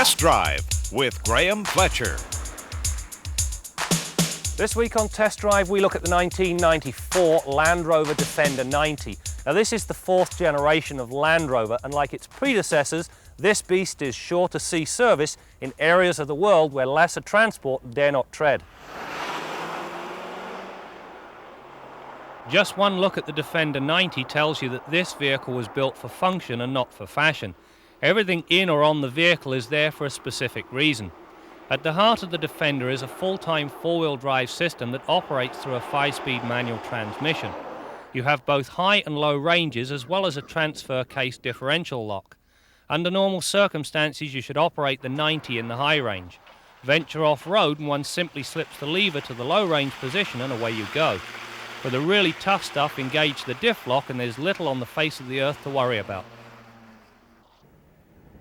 Test Drive with Graeme Fletcher. This week on Test Drive we look at the 1994 Landrover Defender 90. Now this is the fourth generation of Land Rover, and like its predecessors, this beast is sure to see service in areas of the world where lesser transport dare not tread. Just one look at the Defender 90 tells you that this vehicle was built for function and not for fashion. Everything in or on the vehicle is there for a specific reason. At the heart of the Defender is a full-time four-wheel drive system that operates through a 5-speed manual transmission. You have both high and low ranges as well as a transfer case differential lock. Under normal circumstances you should operate the 90 in the high range. Venture off-road and one simply slips the lever to the low range position and away you go. For the really tough stuff, engage the diff lock and there's little on the face of the earth to worry about.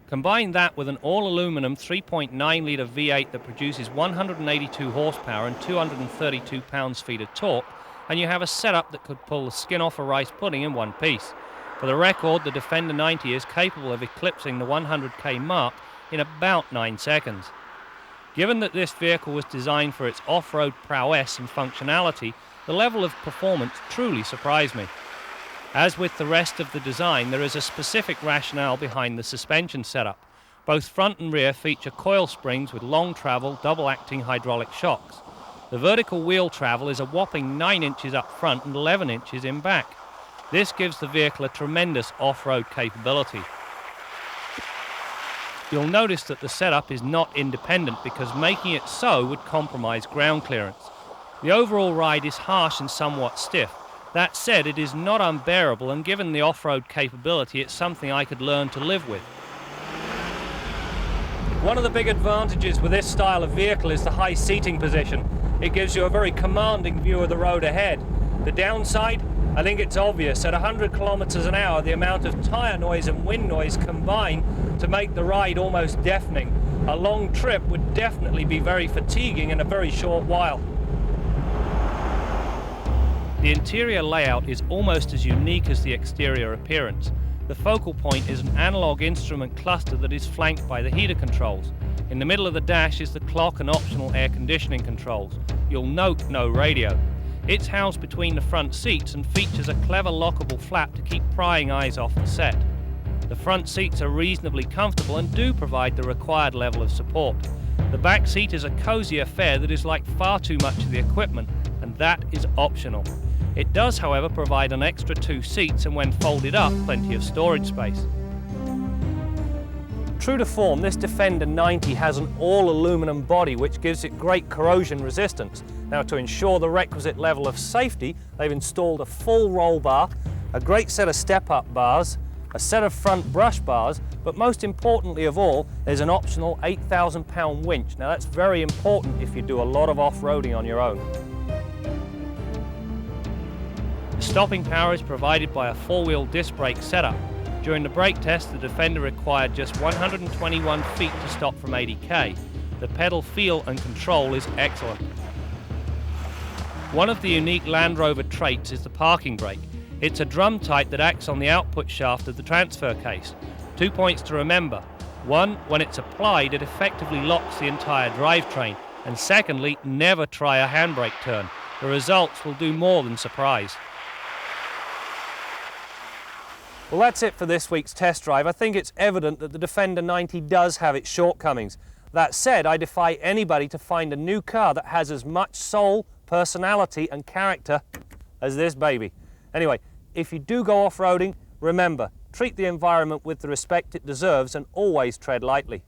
Combine that with an all-aluminum 3.9-litre V8 that produces 182 horsepower and 232 pounds-feet of torque, and you have a setup that could pull the skin off a rice pudding in one piece. For the record, the Defender 90 is capable of eclipsing the 100k mark in about 9 seconds. Given that this vehicle was designed for its off-road prowess and functionality, the level of performance truly surprised me. As with the rest of the design, there is a specific rationale behind the suspension setup. Both front and rear feature coil springs with long travel, double-acting hydraulic shocks. The vertical wheel travel is a whopping 9 inches up front and 11 inches in back. This gives the vehicle a tremendous off-road capability. You'll notice that the setup is not independent because making it so would compromise ground clearance. The overall ride is harsh and somewhat stiff. That said, it is not unbearable, and given the off-road capability, it's something I could learn to live with. One of the big advantages with this style of vehicle is the high seating position. It gives you a very commanding view of the road ahead. The downside? I think it's obvious. At 100 kilometers an hour, the amount of tyre noise and wind noise combine to make the ride almost deafening. A long trip would definitely be very fatiguing in a very short while. The interior layout is almost as unique as the exterior appearance. The focal point is an analog instrument cluster that is flanked by the heater controls. In the middle of the dash is the clock and optional air conditioning controls. You'll note no radio. It's housed between the front seats and features a clever lockable flap to keep prying eyes off the set. The front seats are reasonably comfortable and do provide the required level of support. The back seat is a cozy affair that is like far too much of the equipment, and that is optional. It does, however, provide an extra 2 seats and when folded up, plenty of storage space. True to form, this Defender 90 has an all-aluminum body which gives it great corrosion resistance. Now, to ensure the requisite level of safety, they've installed a full roll bar, a great set of step-up bars, a set of front brush bars, but most importantly of all, there's an optional 8,000-pound winch. Now that's very important if you do a lot of off-roading on your own. The stopping power is provided by a 4-wheel disc brake setup. During the brake test, the Defender required just 121 feet to stop from 80k. The pedal feel and control is excellent. One of the unique Land Rover traits is the parking brake. It's a drum type that acts on the output shaft of the transfer case. 2 points to remember. One, when it's applied, it effectively locks the entire drivetrain. And secondly, never try a handbrake turn. The results will do more than surprise. Well, that's it for this week's test drive. I think it's evident that the Defender 90 does have its shortcomings. That said, I defy anybody to find a new car that has as much soul, personality and character as this baby. Anyway, if you do go off-roading, remember, treat the environment with the respect it deserves and always tread lightly.